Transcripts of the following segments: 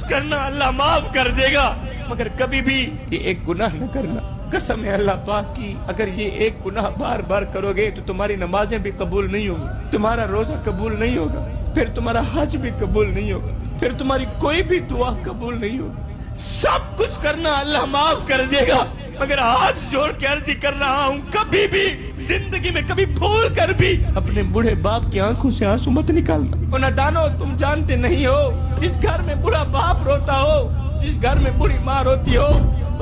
کرنا اللہ معاف کر دے گا، مگر کبھی بھی یہ ایک گناہ نہ کرنا۔ قسم ہے اللہ پاک کی، اگر یہ ایک گناہ بار بار کرو گے تو تمہاری نمازیں بھی قبول نہیں ہوگی، تمہارا روزہ قبول نہیں ہوگا، پھر تمہارا حج بھی قبول نہیں ہوگا، پھر تمہاری کوئی بھی دعا قبول نہیں ہوگی۔ سب کچھ کرنا اللہ معاف کر دے گا، مگر ہاتھ جوڑ کے عرض کر رہا ہوں، کبھی بھی زندگی میں کبھی بھول کر بھی اپنے بوڑھے باپ کی آنکھوں سے آنسو مت نکالنا۔ اور نادانو، تم جانتے نہیں ہو، جس گھر میں بوڑھا باپ روتا ہو، جس گھر میں بوڑھی ماں روتی ہو،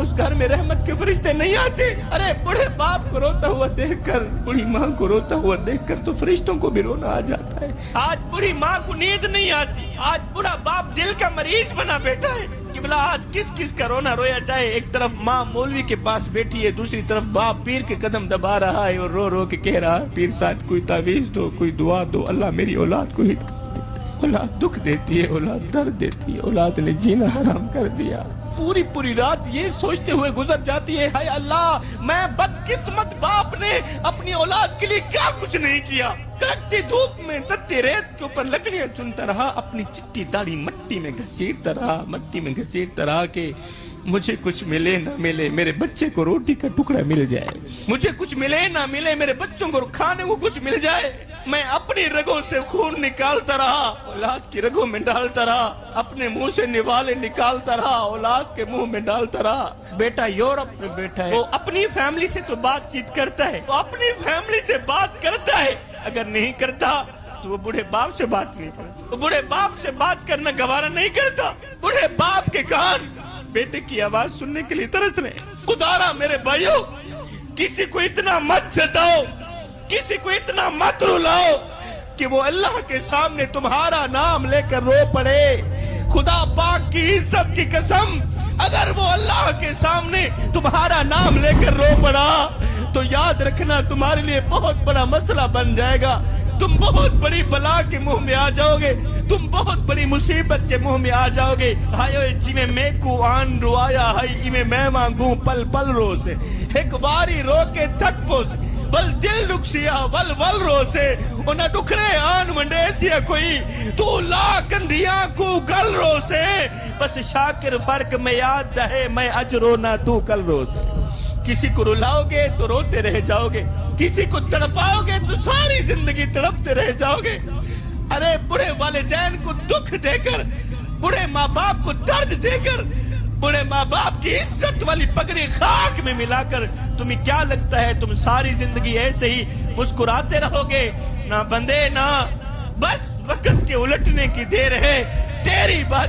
اس گھر میں رحمت کے فرشتے نہیں آتے۔ ارے بوڑھے باپ کو روتا ہوا دیکھ کر، بوڑھی ماں کو روتا ہوا دیکھ کر تو فرشتوں کو بھی رونا آ جاتا ہے۔ آج بوڑھی ماں کو نیند نہیں آتی، آج بوڑھا باپ دل کا مریض بنا بیٹھا ہے کہ بلا آج کس کس کا رونا رویا جائے۔ ایک طرف ماں مولوی کے پاس بیٹھی ہے، دوسری طرف باپ پیر کے قدم دبا رہا ہے اور رو رو کے کہہ رہا ہے، پیر صاحب کوئی تعویذ دو، کوئی دعا دو، اللہ میری اولاد کو ہی۔ اولاد دکھ دیتی ہے، اولاد درد دیتی ہے، اولاد نے جینا حرام کر دیا۔ پوری رات یہ سوچتے ہوئے گزر جاتی ہے، ہائے اللہ، میں بدقسمت باپ نے اپنی اولاد کے لیے کیا کچھ نہیں کیا۔ کڑکتی دھوپ میں تتی ریت کے اوپر لکڑیاں چنتا رہا، اپنی چٹی داڑھی مٹی میں گھسیٹتا رہا کہ مجھے کچھ ملے نہ ملے میرے بچے کو روٹی کا ٹکڑا مل جائے، مجھے کچھ ملے نہ ملے میرے بچوں کو کھانے کو کچھ مل جائے۔ میں اپنی رگوں سے خون نکالتا رہا، اولاد کی رگوں میں ڈالتا رہا، اپنے منہ سے نوالے نکالتا رہا، اولاد کے منہ میں ڈالتا رہا۔ بیٹا یورپ میں بیٹھا ہے، وہ اپنی فیملی سے تو بات چیت کرتا ہے، وہ اپنی فیملی سے بات کرتا ہے، اگر نہیں کرتا تو وہ بوڑھے باپ سے بات نہیں کرتا، وہ بوڑھے باپ سے بات کرنا گوارا نہیں کرتا۔ بوڑھے باپ کے کان بیٹے کی آواز سننے کے لیے ترس رہے۔ خدارا میرے بھائیو، کسی کو اتنا مت ستاؤ، کسی کو اتنا مت رلاؤ کہ وہ اللہ کے سامنے تمہارا نام لے کر رو پڑے۔ خدا پاک کی عزت کی قسم، اگر وہ اللہ کے سامنے تمہارا نام لے کر رو پڑا تو یاد رکھنا تمہارے لیے بہت بڑا مسئلہ بن جائے گا، تم بہت بڑی بلا کے منہ میں آ جاؤ گے، تم بہت بڑی مصیبت کے منہ میں آ جاؤ گے۔ ہائے جی میں کو آن روایا ہے میں مانگوں پل پل رو سے، ایک باری رو کے تھک پو سے، ول دل رکسیا ول ول رو سے، انہ ڈکھڑے آن منڈیسیا کوئی تو لا کندیاں کو گل رو سے، بس شاکر فرق میں یاد دہے میں اج رونا تو کل رو سے۔ کسی کو رلاؤ گے تو روتے رہ جاؤ گے، کسی کو تڑپاؤ گے تو ساری زندگی تڑپتے رہ جاؤ گے۔ ارے بڑے والدین کو دکھ دے کر، بڑے ماں باپ کو درد دے کر، بڑے ماں باپ کی عزت والی پگڑی خاک میں ملا کر تمہیں کیا لگتا ہے تم ساری زندگی ایسے ہی مسکراتے رہو گے؟ نہ بندے نہ، بس وقت کے الٹنے کی دیر ہے، تیری بات